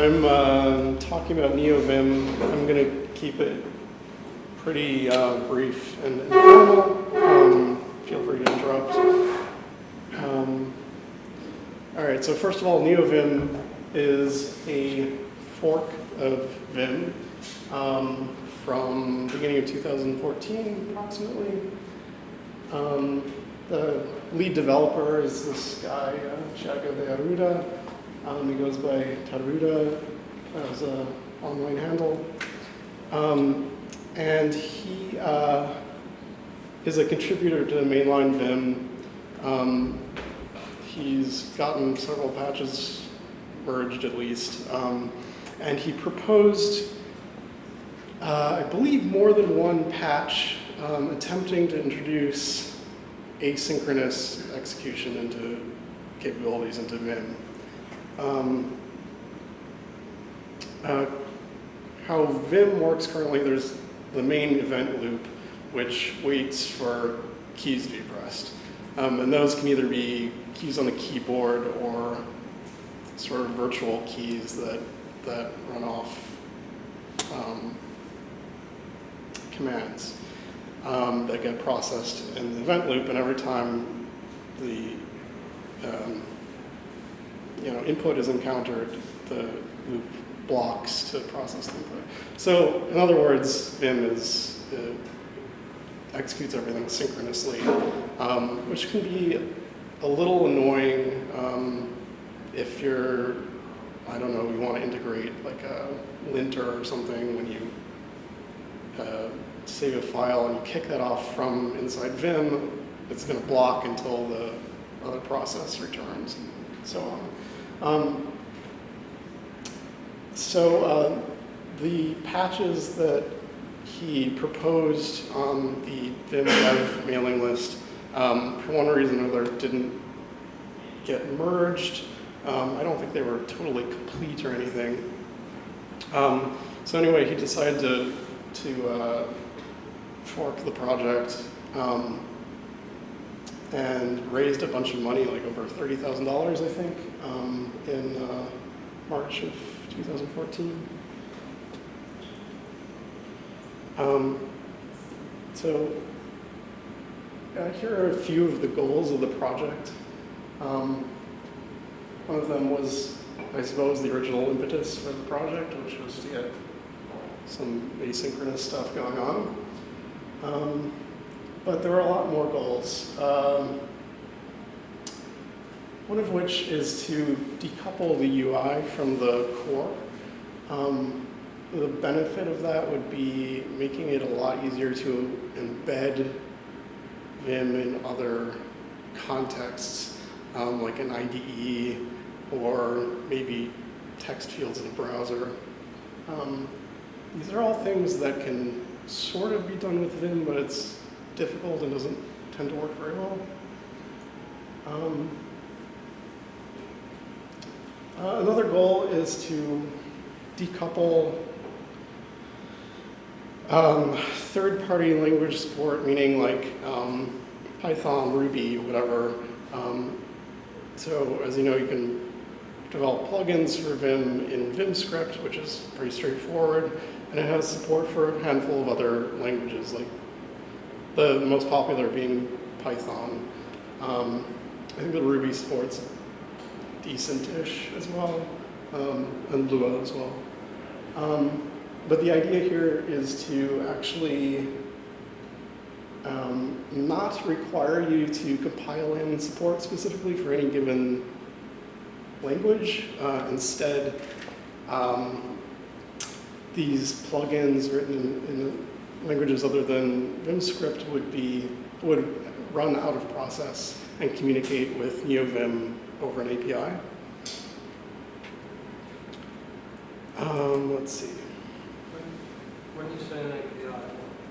I'm talking about Neovim. I'm going to keep it pretty brief and informal. Feel free to interrupt. All right, so first of all, Neovim is a fork of Vim from the beginning of 2014, approximately. The lead developer is this guy, Thiago de Arruda. He goes by Taruda as an online handle. And he is a contributor to mainline Vim. He's gotten several patches merged at least. And he proposed, I believe, more than one patch attempting to introduce asynchronous execution into capabilities into Vim. How Vim works currently, there's the main event loop, which waits for keys to be pressed. And those can either be keys on the keyboard or sort of virtual keys that run off commands that get processed in the event loop, and every time the input is encountered, the loop blocks to process the input. So, in other words, Vim executes everything synchronously, which can be a little annoying if you're, I don't know, you want to integrate like a linter or something when you save a file and you kick that off from inside Vim, it's going to block until the other process returns and so on. The patches that he proposed on the Vim Dev mailing list, for one reason or another, didn't get merged. I don't think they were totally complete or anything. So anyway, he decided to fork the project and raised a bunch of money, like over $30,000, I think, in March of 2014. Here are a few of the goals of the project. One of them was, I suppose, the original impetus for the project, which was to get some asynchronous stuff going on. But there are a lot more goals. One of which is to decouple the UI from the core. The benefit of that would be making it a lot easier to embed Vim in other contexts, like an IDE or maybe text fields in a browser. These are all things that can sort of be done with Vim, but it's difficult and doesn't tend to work very well. Another goal is to decouple third-party language support, meaning like Python, Ruby, whatever. So as you know, you can develop plugins for Vim in VimScript, which is pretty straightforward, and it has support for a handful of other languages, like the most popular being Python. I think the Ruby supports decent-ish as well, and Lua as well. But the idea here is to actually not require you to compile in support specifically for any given language. Instead, these plugins written in languages other than VimScript would run out of process and communicate with Neovim over an API. Let's see. When you say an API,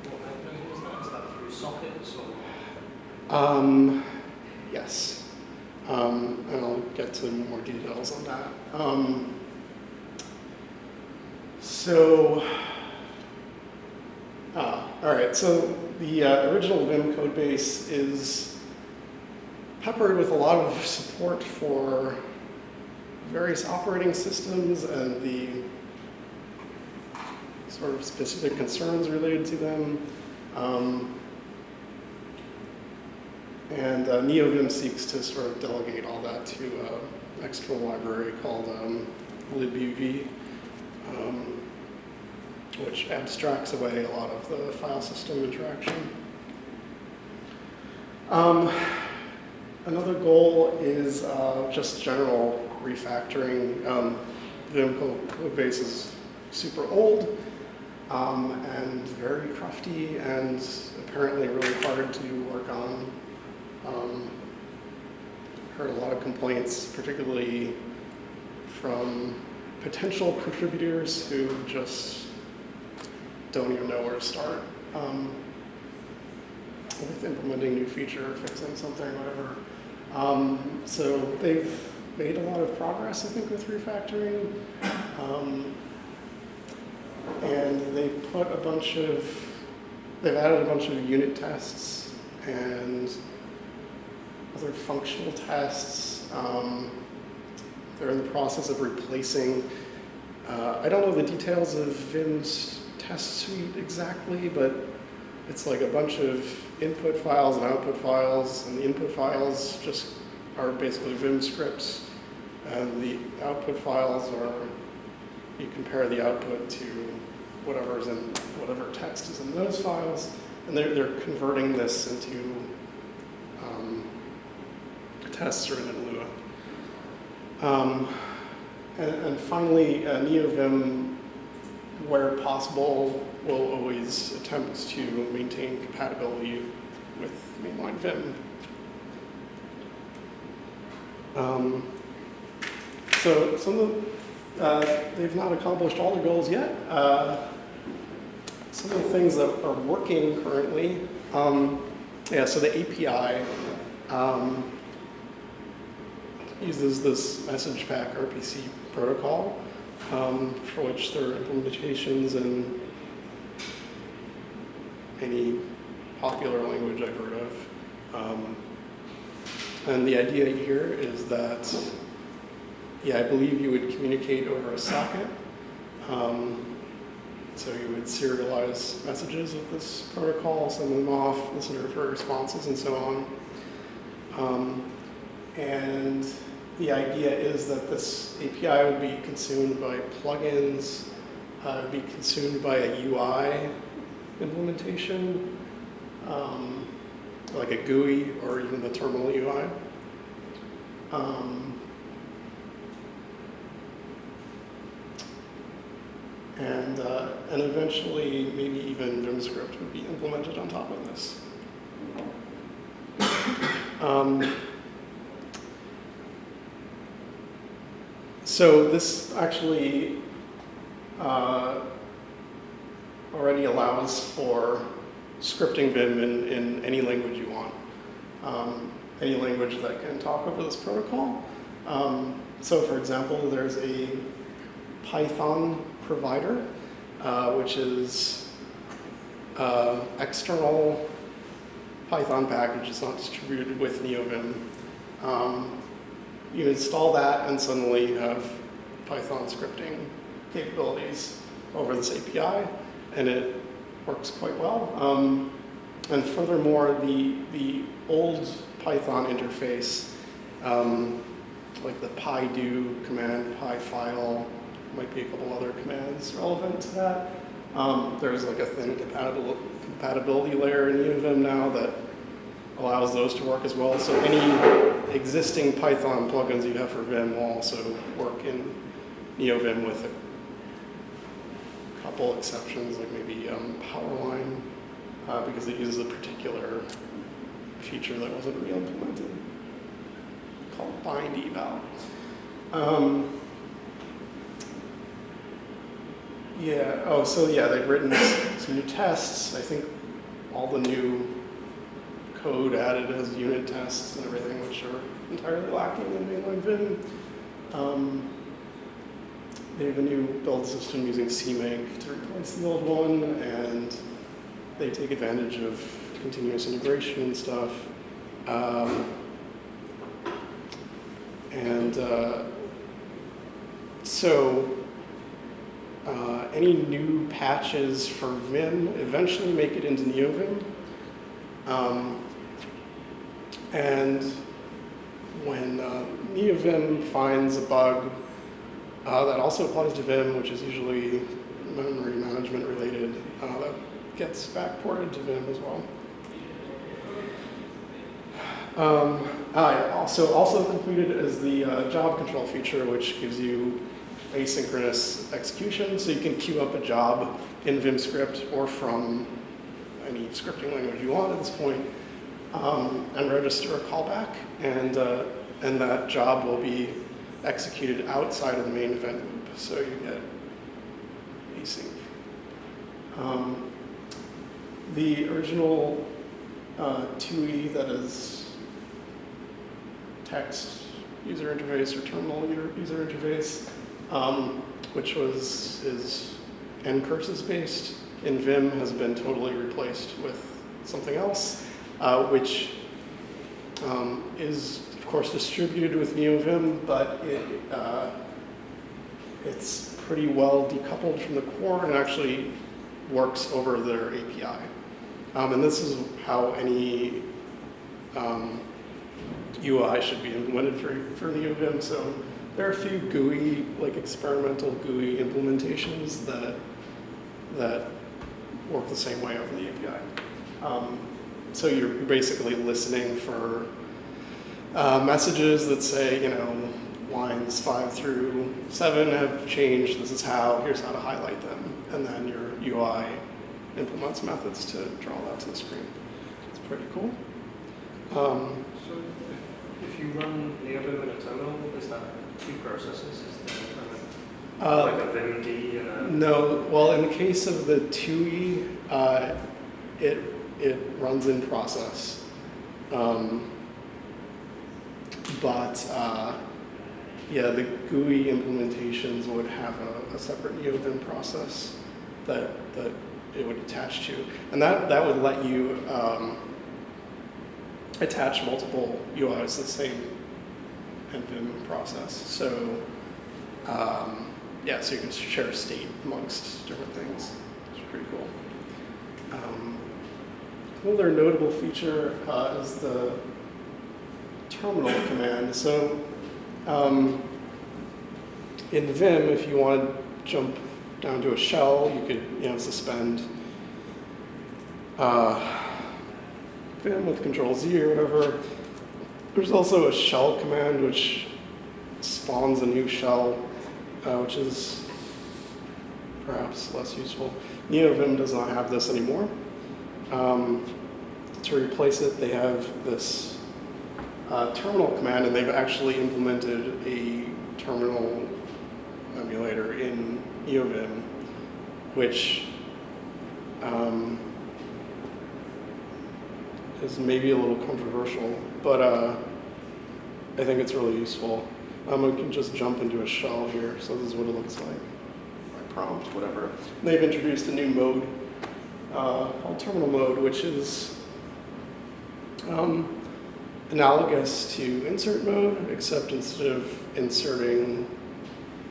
what mechanism is that? Is that through sockets or? Yes. And I'll get to more details on that. All right, so the original Vim codebase is peppered with a lot of support for various operating systems and the sort of specific concerns related to them. And Neovim seeks to sort of delegate all that to an external library called libuv, which abstracts away a lot of the file system interaction. Another goal is just general refactoring. Vim codebase is super old and very crufty and apparently really hard to work on. Heard a lot of complaints, particularly from potential contributors who just don't even know where to start with implementing a new feature, fixing something, whatever. So they've made a lot of progress, I think, with refactoring. And they've added a bunch of unit tests and other functional tests. They're in the process of replacing, I don't know the details of Vim's test suite exactly, but it's like a bunch of input files and output files, and the input files just are basically Vim scripts, and the output files are, you compare the output to whatever text is in those files, and they're converting this into tests written in Lua. And finally, Neovim, where possible, will always attempt to maintain compatibility with mainline Vim. So some of they've not accomplished all the goals yet. Some of the things that are working currently, so the API uses this message pack RPC protocol, for which there are implementations in any popular language I've heard of. And the idea here is that, I believe you would communicate over a socket. So you would serialize messages with this protocol, send them off, listen for responses, and so on. And the idea is that this API would be consumed by plugins, would be consumed by a UI implementation, like a GUI or even the terminal UI. And eventually, maybe even VimScript would be implemented on top of this. So this actually already allows for scripting Vim in any language you want, any language that can talk over this protocol. So for example, there's a Python provider, which is external Python package. It's not distributed with Neovim. You install that and suddenly you have Python scripting capabilities over this API, and it works quite well. And furthermore, the old Python interface, like the pydo command, pyfile, might be a couple other commands relevant to that. There's like a thin compatibility layer in Neovim now that allows those to work as well. So any existing Python plugins you have for Vim will also work in Neovim with a couple exceptions, like maybe Powerline, because it uses a particular feature that wasn't re-implemented, called bind eval. They've written some new tests. I think all the new code added as unit tests and everything, which are entirely lacking in mainline Vim. They have a new build system using CMake to replace the old one, and they take advantage of continuous integration and stuff. So any new patches for Vim eventually make it into Neovim. And when Neovim finds a bug that also applies to Vim, which is usually memory management related, that gets backported to Vim as well. Also included is the job control feature, which gives you asynchronous execution, so you can queue up a job in Vim script or from any scripting language you want at this point, and register a callback, and that job will be executed outside of the main event loop, so you get async. The original TUI, that is text user interface or terminal user interface, which is n-curses based in Vim, has been totally replaced with something else, which is of course distributed with Neovim, but it's pretty well decoupled from the core and actually works over their API. And this is how any UI should be implemented for Neovim. So there are a few GUI, like experimental GUI implementations that work the same way over the API. So you're basically listening for messages that say, lines 5 through 7 have changed. This is how. Here's how to highlight them. And then your UI implements methods to draw that to the screen. It's pretty cool. So if you run Neovim in a terminal, is that two processes? Is there like a vimd and a... No. Well, in the case of the TUI, it runs in process. Yeah, the GUI implementations would have a separate Neovim process that it would attach to. And that would let you attach multiple UIs to the same Vim process. So, so you can share state amongst different things. It's pretty cool. Another notable feature is the terminal command. So in Vim, if you want to jump down to a shell, you could suspend Vim with Control-Z or whatever. There's also a shell command which spawns a new shell, which is perhaps less useful. Neovim does not have this anymore. To replace it, they have this terminal command, and they've actually implemented a terminal emulator in Neovim, which is maybe a little controversial, but I think it's really useful. I can just jump into a shell here, so this is what it looks like. My prompt, whatever. And they've introduced a new mode called terminal mode, which is analogous to insert mode, except instead of inserting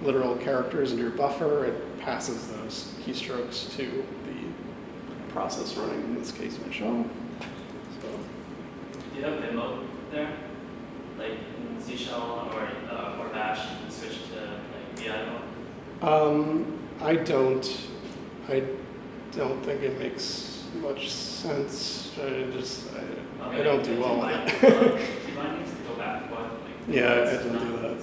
literal characters into your buffer, it passes those keystrokes to the process running, in this case, my shell. So. Do you have Vim mode there? Like in Z shell or Bash, you can switch to like VI mode? I don't think it makes much sense. I don't do well with it. Do you mind me to go back one? Yeah, I didn't do that.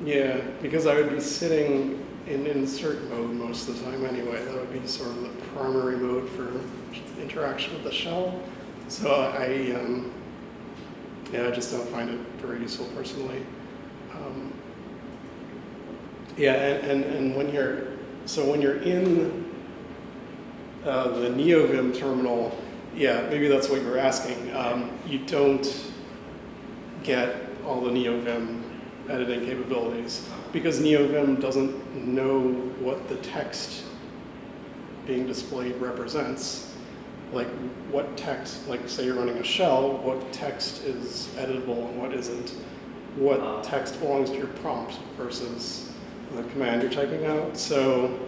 Yeah, because I would be sitting in insert mode most of the time anyway. That would be sort of the primary mode for interaction with the shell. So I just don't find it very useful personally. And when you're in the Neovim terminal, maybe that's what you're asking. You don't get all the Neovim editing capabilities because Neovim doesn't know what the text being displayed represents. like what text, like say you're running a shell, what text is editable and what isn't, what text belongs to your prompt versus the command you're typing out. So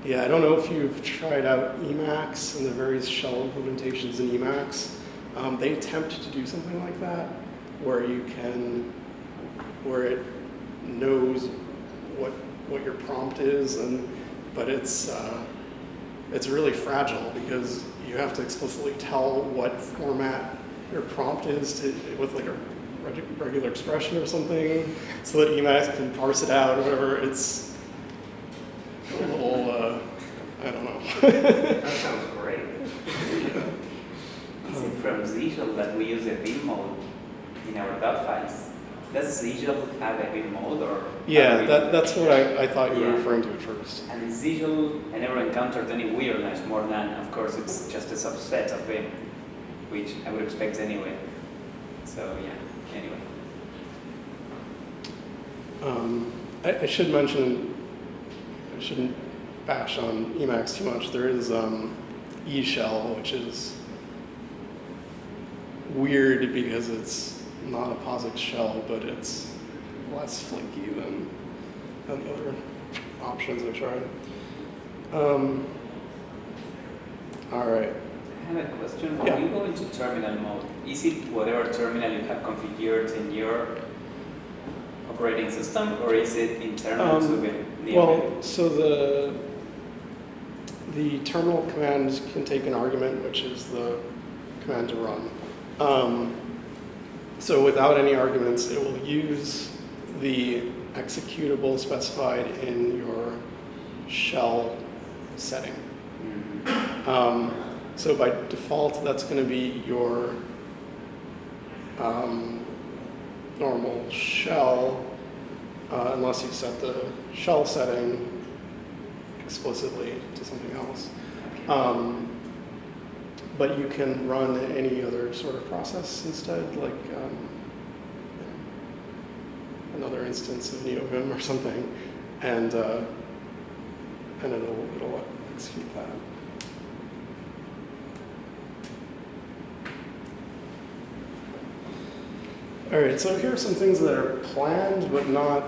yeah, I don't know if you've tried out Emacs and the various shell implementations in Emacs. They attempt to do something like that, where it knows what your prompt is, but it's really fragile because you have to explicitly tell what format your prompt is with like a regular expression or something, so that Emacs can parse it out or whatever. It's a little, I don't know. That sounds great. Is it from Zishal that we use the Vim mode in our dot files? Does Zishal have a Vim mode or? Yeah, that's what I thought you were Yeah. referring to at first. And in Zishal, I never encountered any weirdness more than, of course, it's just a subset of Vim, which I would expect anyway. So yeah, anyway. I should mention, I shouldn't bash on Emacs too much. There is eShell, which is weird because it's not a POSIX shell, but it's less flaky than the other options I tried. All right. I have a question. When Yeah. you go into terminal mode, is it whatever terminal you have configured in your operating system, or is it internal to the Well, so the terminal command can take an argument, which is the command to run. So without any arguments, it will use the executable specified in your shell setting. So by default, that's going to be your normal shell, unless you set the shell setting explicitly to something else. But you can run any other sort of process instead, like another instance of Neovim or something, and it'll execute that. All right, so here are some things that are planned but not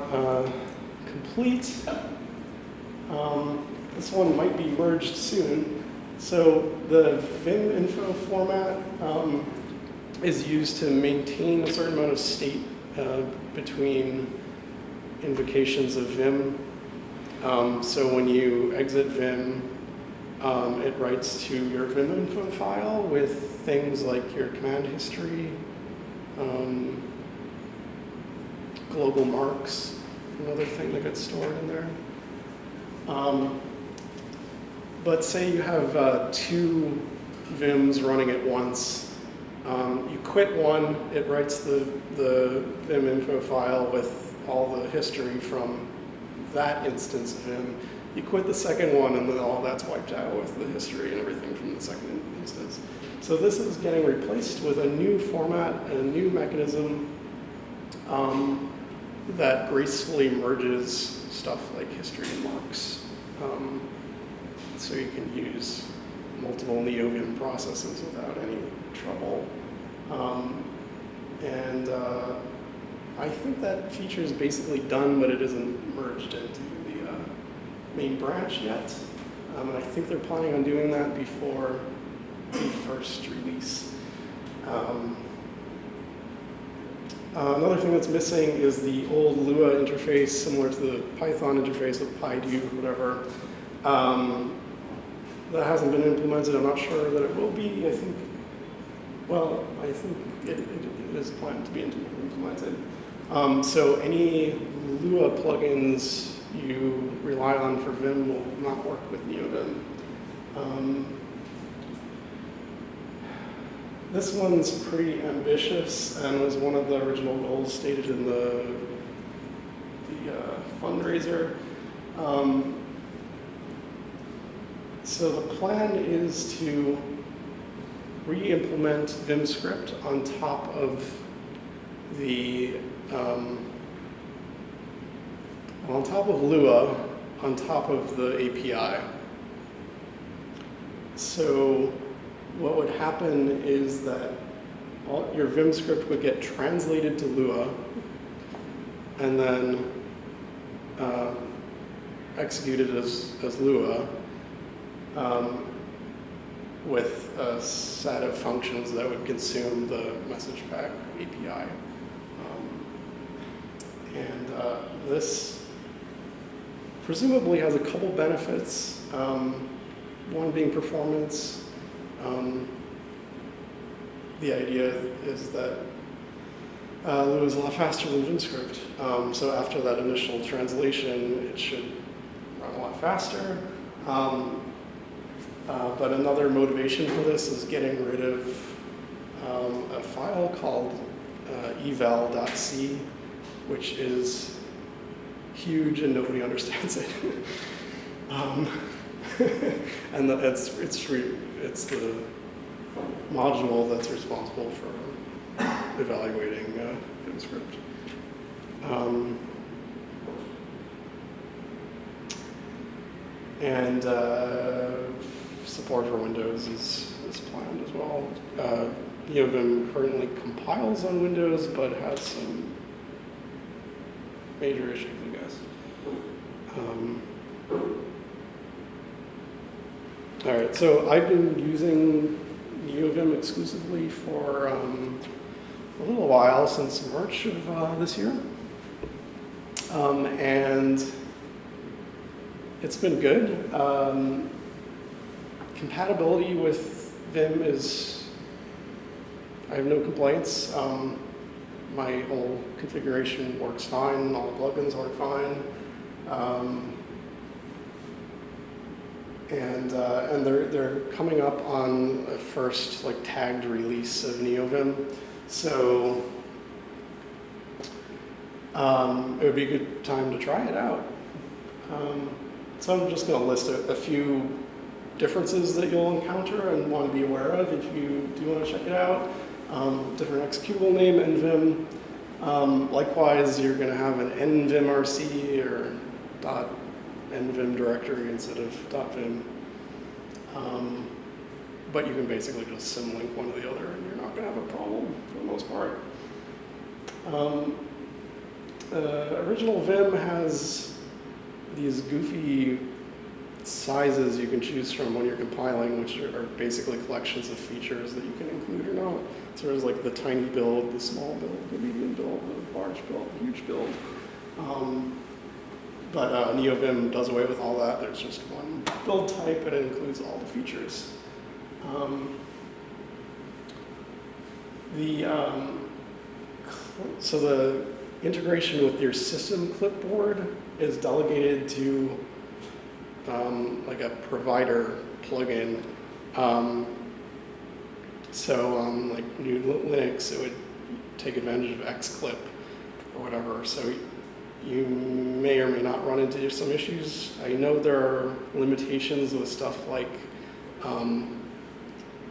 complete. This one might be merged soon. So the Vim info format is used to maintain a certain amount of state between invocations of Vim. So when you exit Vim, it writes to your Vim info file with things like your command history, global marks, another thing that gets stored in there. But say you have two Vims running at once. You quit one, it writes the Vim info file with all the history from that instance of Vim. You quit the second one, and then all that's wiped out with the history and everything from the second instance. So this is getting replaced with a new format and a new mechanism that gracefully merges stuff like history and marks. So you can use multiple Neovim processes without any trouble. I think that feature is basically done, but it isn't merged into the main branch yet. And I think they're planning on doing that before the first release. Another thing that's missing is the old Lua interface, similar to the Python interface with PyDo, whatever. That hasn't been implemented. I'm not sure that it will be. I think it is planned to be implemented. So any Lua plugins you rely on for Vim will not work with Neovim. This one's pretty ambitious and was one of the original goals stated in the fundraiser. So the plan is to re-implement Vim script on top of the on top of Lua, on top of the API. So what would happen is that your Vim script would get translated to Lua and then executed as Lua with a set of functions that would consume the message pack API. This presumably has a couple benefits. One being performance. The idea is that Lua is a lot faster than VimScript. So after that initial translation, it should run a lot faster. But another motivation for this is getting rid of a file called eval.c, which is huge and nobody understands it. And it's the module that's responsible for evaluating VimScript. And support for Windows is planned as well. Neovim currently compiles on Windows, but has some major issues, I guess. All right, so I've been using Neovim exclusively for a little while, since March of this year. And it's been good. Compatibility with Vim is, I have no complaints. My whole configuration works fine, all the plugins work fine. And they're coming up on a first tagged release of Neovim. So it would be a good time to try it out. So I'm just going to list a few differences that you'll encounter and want to be aware of if you do want to check it out. Different executable name, nvim. Likewise, you're going to have an nvimrc or .nvim directory instead of .vim. But you can basically just symlink one to the other and you're not going to have a problem for the most part. Original Vim has these goofy sizes you can choose from when you're compiling, which are basically collections of features that you can include or not. So there's the tiny build, the small build, the medium build, the large build, the huge build. But Neovim does away with all that. There's just one build type and it includes all the features. So the integration with your system clipboard is delegated to a provider plugin. So on new Linux, it would take advantage of Xclip or whatever. So you may or may not run into some issues. I know there are limitations with stuff like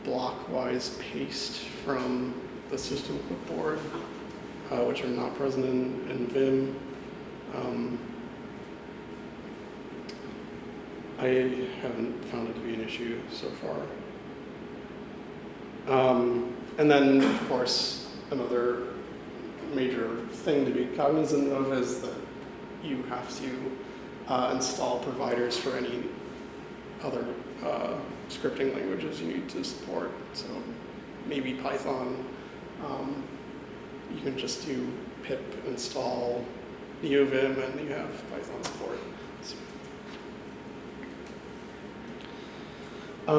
blockwise paste from the system clipboard, which are not present in Vim. I haven't found it to be an issue so far. And then, of course, another major thing to be cognizant of is that you have to install providers for any other scripting languages you need to support. So maybe Python. You can just do pip install Neovim and you have Python support. A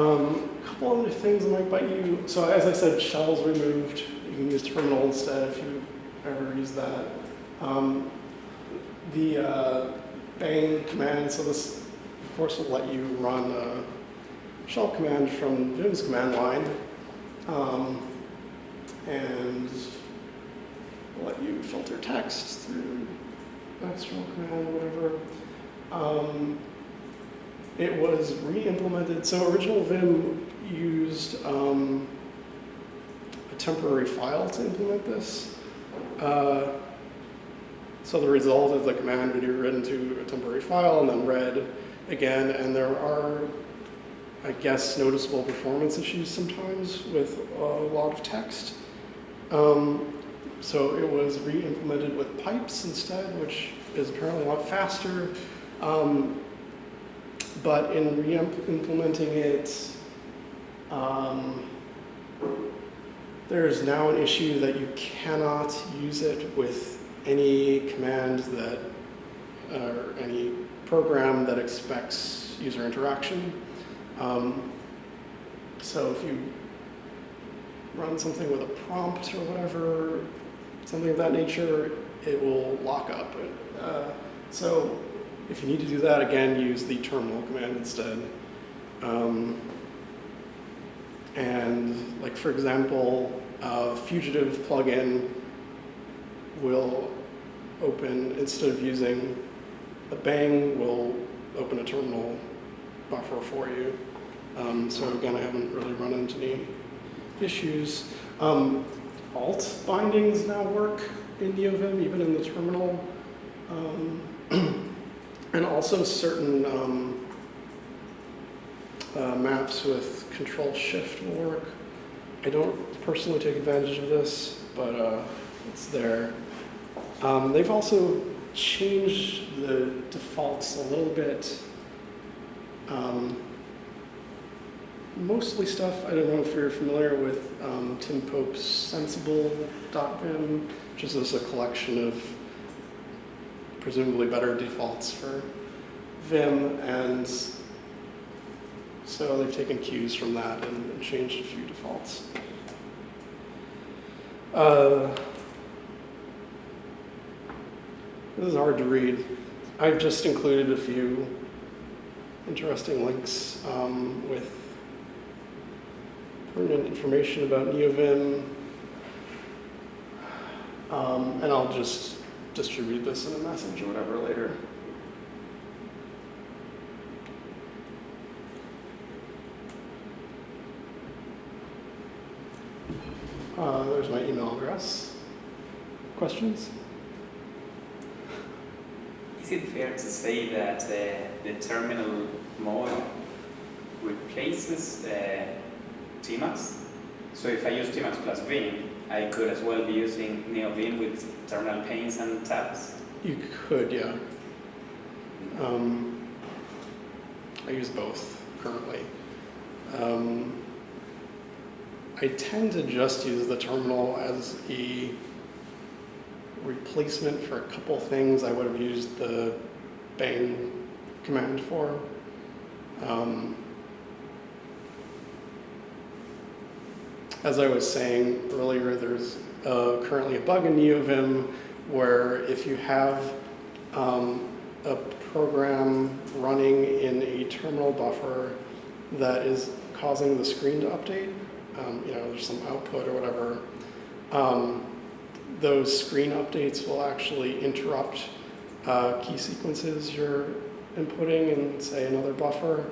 couple other things that might bite you. So as I said, shell's removed. You can use terminal instead if you ever use that. The bang command, so this of course will let you run a shell command from Vim's command line. And let you filter text through an external command, whatever. It was re-implemented. So original Vim used a temporary file to implement this. So the result of the command would be written to a temporary file and then read again. And there are I guess, noticeable performance issues sometimes with a lot of text. So it was re-implemented with pipes instead, which is apparently a lot faster. But in re-implementing it, there's now an issue that you cannot use it with any command that, or any program that expects user interaction. So if you run something with a prompt or whatever, something of that nature, it will lock up. So if you need to do that, again, use the terminal command instead. And like, for example, Fugitive plugin will open, instead of using a bang, will open a terminal buffer for you. So again, I haven't really run into any issues. Alt bindings now work in Neovim, even in the terminal. And also certain maps with Control-Shift will work. I don't personally take advantage of this, but it's there. They've also changed the defaults a little bit. Mostly stuff, I don't know if you're familiar with Tim Pope's sensible.vim, which is just a collection of presumably better defaults for Vim, and so they've taken cues from that and changed a few defaults. This is hard to read. I've just included a few interesting links with pertinent information about Neovim, and I'll just distribute this in a message or whatever later. There's my email address. Questions? Is it fair to say that the terminal mode replaces Tmax? So if I use Tmax plus Vim, I could as well be using Neovim with terminal panes and tabs? You could, yeah. I use both currently. I tend to just use the terminal as a replacement for a couple things I would have used the bang command for. As I was saying earlier, there's currently a bug in Neovim where if you have a program running in a terminal buffer that is causing the screen to update, there's some output or whatever, those screen updates will actually interrupt key sequences you're inputting in, say, another buffer,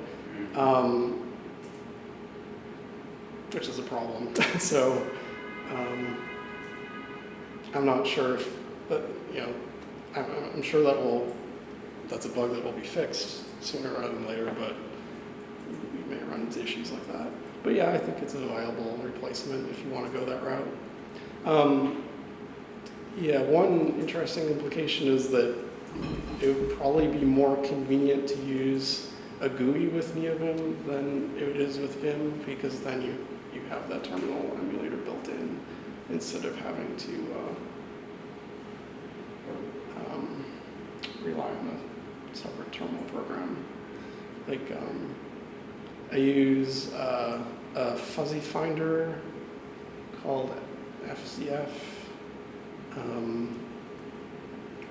which is a problem. So I'm not sure if, but I'm sure that's a bug that will be fixed sooner rather than later, but we may run into issues like that. But yeah, I think it's a viable replacement if you want to go that route. One interesting implication is that it would probably be more convenient to use a GUI with Neovim than it is with Vim, because then you have that terminal emulator built in instead of having to rely on a separate terminal program. Like I use a fuzzy finder called FCF,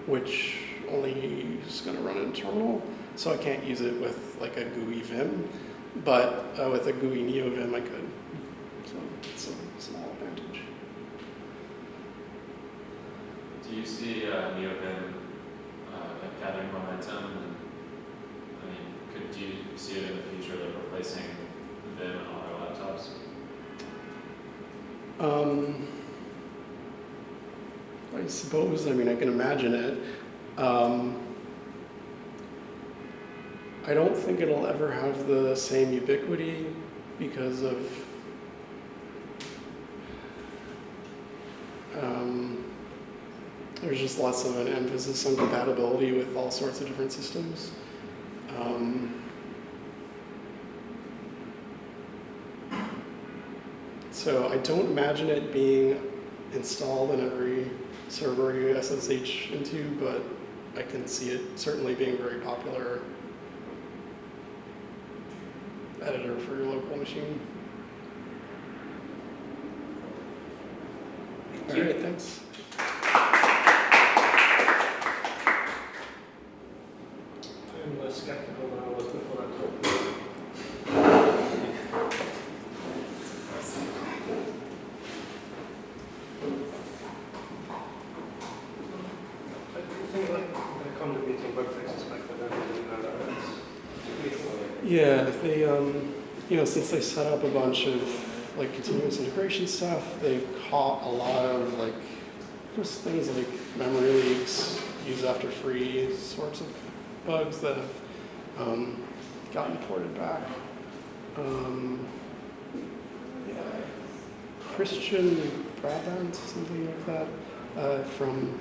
which only is going to run in terminal, so I can't use it with like a GUI Vim, but with a GUI Neovim I could. So it's a small advantage. Do you see Neovim gathering momentum? And, do you see it in the future like replacing Vim on our laptops? I suppose. I can imagine it. I don't think it'll ever have the same ubiquity because of there's just less of an emphasis on compatibility with all sorts of different systems. So I don't imagine it being installed in every server you SSH into, but I can see it certainly being a very popular editor for your local machine. Thank All you. right, thanks. I'm less skeptical than I was before that talk. I think like the contributing bug fixes back then, I didn't know that. Yeah, they, since they set up a bunch of like continuous integration stuff, they've caught a lot of like just things like memory leaks, use after free sorts of bugs that have gotten ported back. Christian Brabant, something like that, from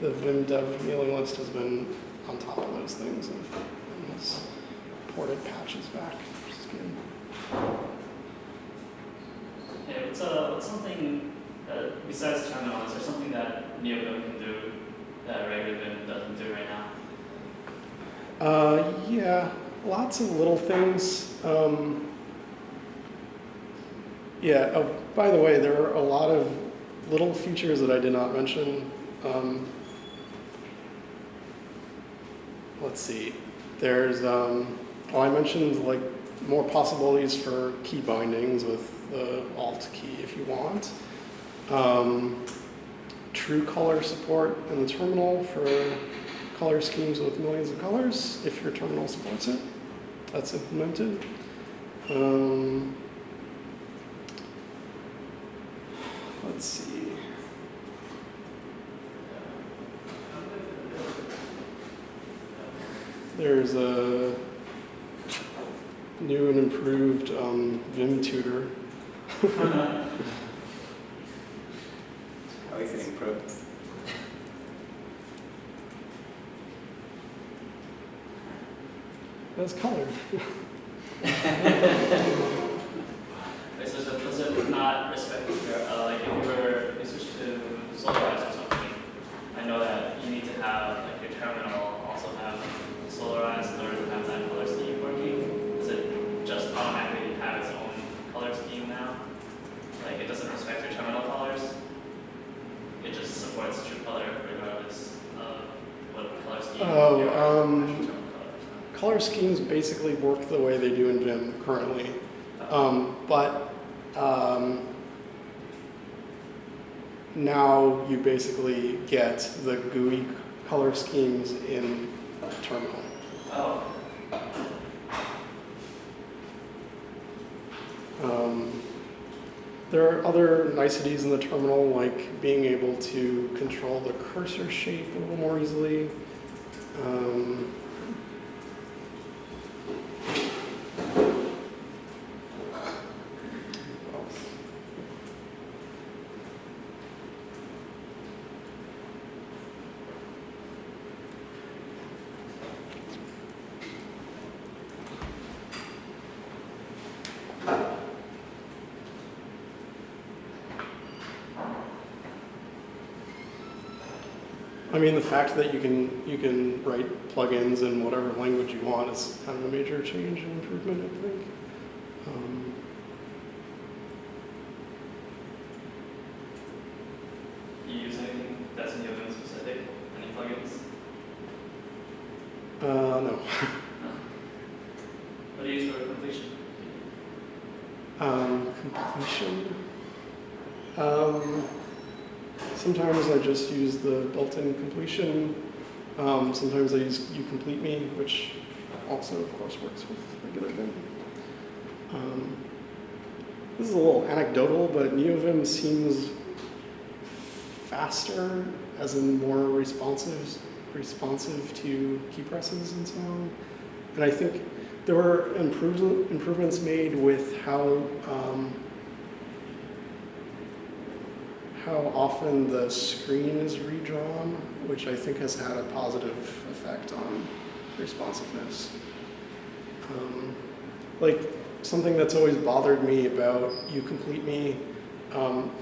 the Vim dev mailing list has been on top of those things and has ported patches back, which is good. Hey, what's something besides terminal? Is there something that Neovim can do that regular Vim doesn't do right now? Yeah, lots of little things. By the way, there are a lot of little features that I did not mention. Let's see. There's, I mentioned like more possibilities for key bindings with the Alt key if you want. True color support in the terminal for color schemes with millions of colors, if your terminal supports it. That's implemented. Let's see. There's a new and improved Vim tutor. How is it improved? That's color. Wait, so does it not respect your, like if you switch to Solarize or something, I know that you need to have like your terminal also have Solarize in order to have that color scheme working. Does it just automatically have its own color scheme now? Like it doesn't respect your terminal colors? It just supports true color regardless of what color scheme your actual terminal colors are. Color schemes basically work the way they do in Vim currently. But now you basically get the GUI color schemes in terminal. Oh. There are other niceties in the terminal, like being able to control the cursor shape a little more easily. I mean, the fact that you can write plugins in whatever language you want is kind of a major change and improvement, I think. Do you use anything that's Neovim specific? Any plugins? No. No. What do you use for completion? Completion. Sometimes I just use the built-in completion. Sometimes I use uCompleteMe, which also, of course, works with regular Vim. This is a little anecdotal, but Neovim seems faster, as in more responsive to key presses and so And I think there were improvements made with how often the screen is redrawn, which I think has had a positive effect on responsiveness. Like something that's always bothered me about uCompleteMe,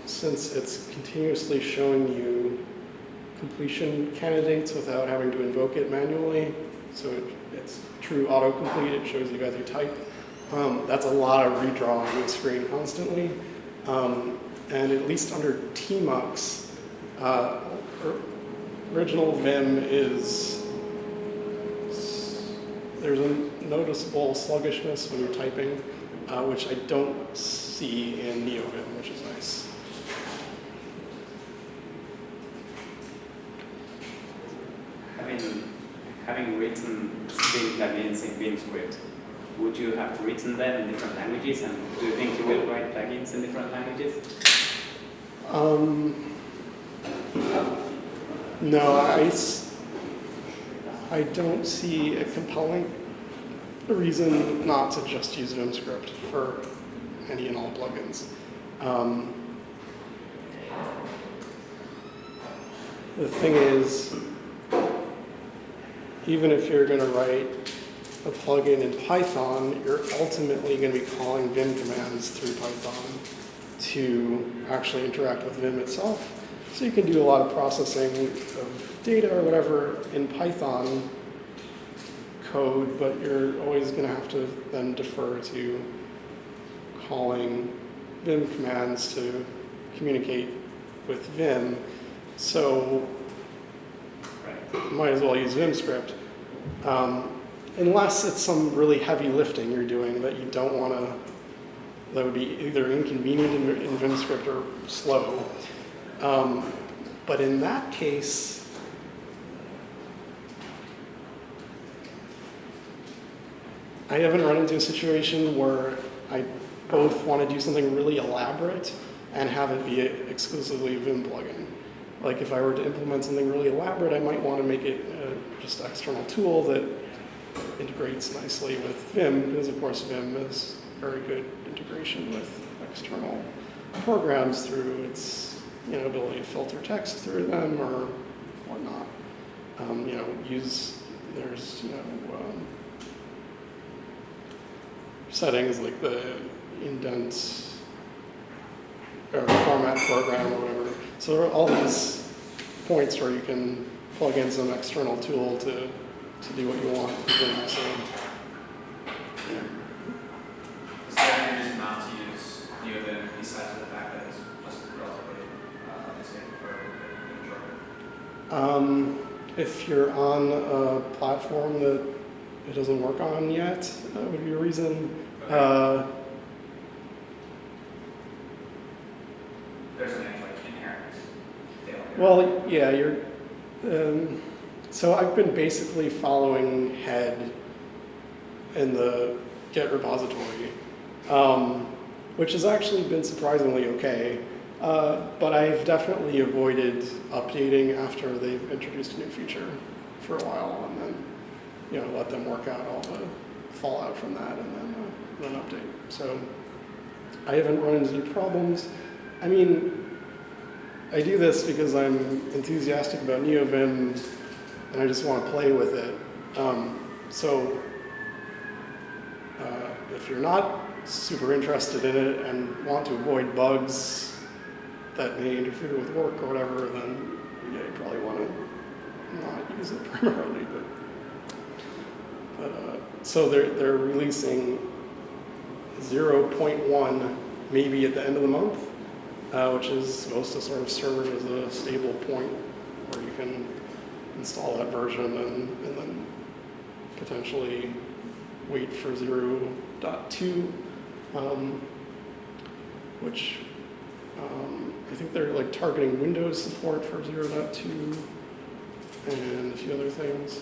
since it's continuously showing you completion candidates without having to invoke it manually, so it's true autocomplete, it shows you guys your type. That's a lot of redrawing the screen constantly. And at least under tmux, original Vim there's a noticeable sluggishness when you're typing, which I don't see in Neovim, which is nice. Having written Vim plugins in Vim script, would you have written them in different languages, and do you think you will write plugins in different languages? No, I don't see a compelling reason not to just use Vim script for any and all plugins. The thing is, even if you're going to write a plugin in Python, you're ultimately going to be calling Vim commands through Python to actually interact with Vim itself. So you can do a lot of processing of data or whatever in Python code, but you're always going to have to then defer to calling Vim commands to communicate with Vim. So might as well use Vim script. Unless it's some really heavy lifting you're doing that you don't want to, that would be either inconvenient in Vim script or slow. But in that case, I haven't run into a situation where I both want to do something really elaborate and have it be exclusively a Vim plugin. Like if I were to implement something really elaborate, I might want to make it just an external tool that integrates nicely with Vim, because of course Vim is very good integration with external programs through its ability to filter text through them or whatnot. There's settings like the indent or format program or whatever. So there are all these points where you can plug in some external tool to do what you want with Vim. So, yeah. Is there any reason not to use Neovim besides the fact that it's relatively unstable for Vim? If you're on a platform that it doesn't work on yet, that would be a reason. Okay. There's an inherent failure. Well, yeah, so I've been basically following head in the Git repository, which has actually been surprisingly okay. But I've definitely avoided updating after they've introduced a new feature for a while, and then let them work out all the fallout from that, and then update. So I haven't run into any problems. I mean, I do this because I'm enthusiastic about Neovim, and I just want to play with it. If you're not super interested in it and want to avoid bugs that may interfere with work or whatever, then yeah, you probably want to not use it primarily. But so they're releasing 0.1 maybe at the end of the month, which is supposed to sort of serve as a stable point where you can install that version and then potentially wait for 0.2, which I think they're like targeting Windows support for 0.2 and a few other things.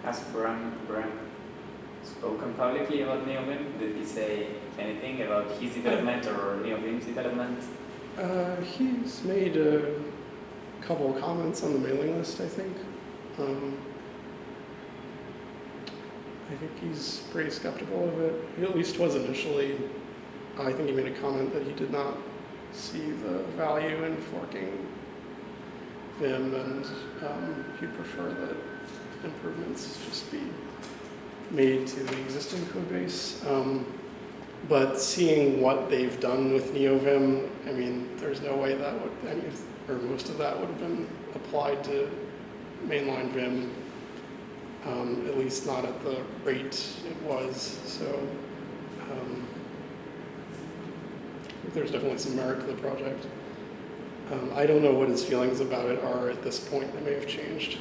Has Bram spoken publicly about Neovim? Did he say anything about his development or Neovim's development? He's made a couple of comments on the mailing list, I think. I think he's pretty skeptical of it. He at least was initially. I think he made a comment that he did not see the value in forking Vim, and he'd prefer that improvements just be made to the existing code base. But seeing what they've done with Neovim, I mean, there's no way that would, or most of that would have been applied to mainline Vim, at least not at the rate it was. So there's definitely some merit to the project. I don't know what his feelings about it are at this point. They may have changed.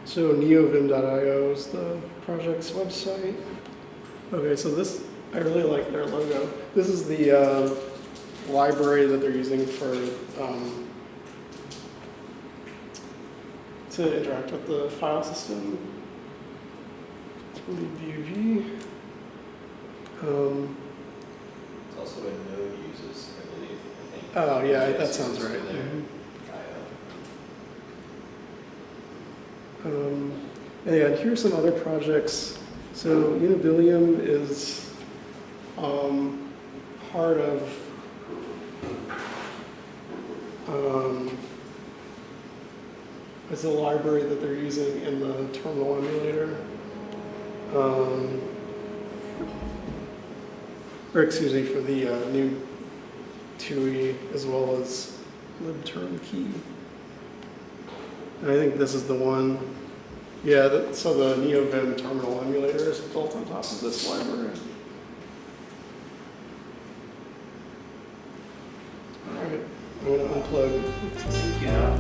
So neovim.io is the project's website. Okay, so this, I really like their logo. This is the library that they're using for to interact with the file system. It's really BUV. It's also what Node uses, I believe. I think. Oh yeah, that JS sounds uses right. for their IO. And yeah, here's some other projects. So Unibilium is part of it's a library that they're using in the terminal emulator. Or excuse me, for the new TUI as well as libtermkey. And I think this is the one. Yeah, so the Neovim terminal emulator is built on top of this library. All right, I'm going to unplug. Yeah.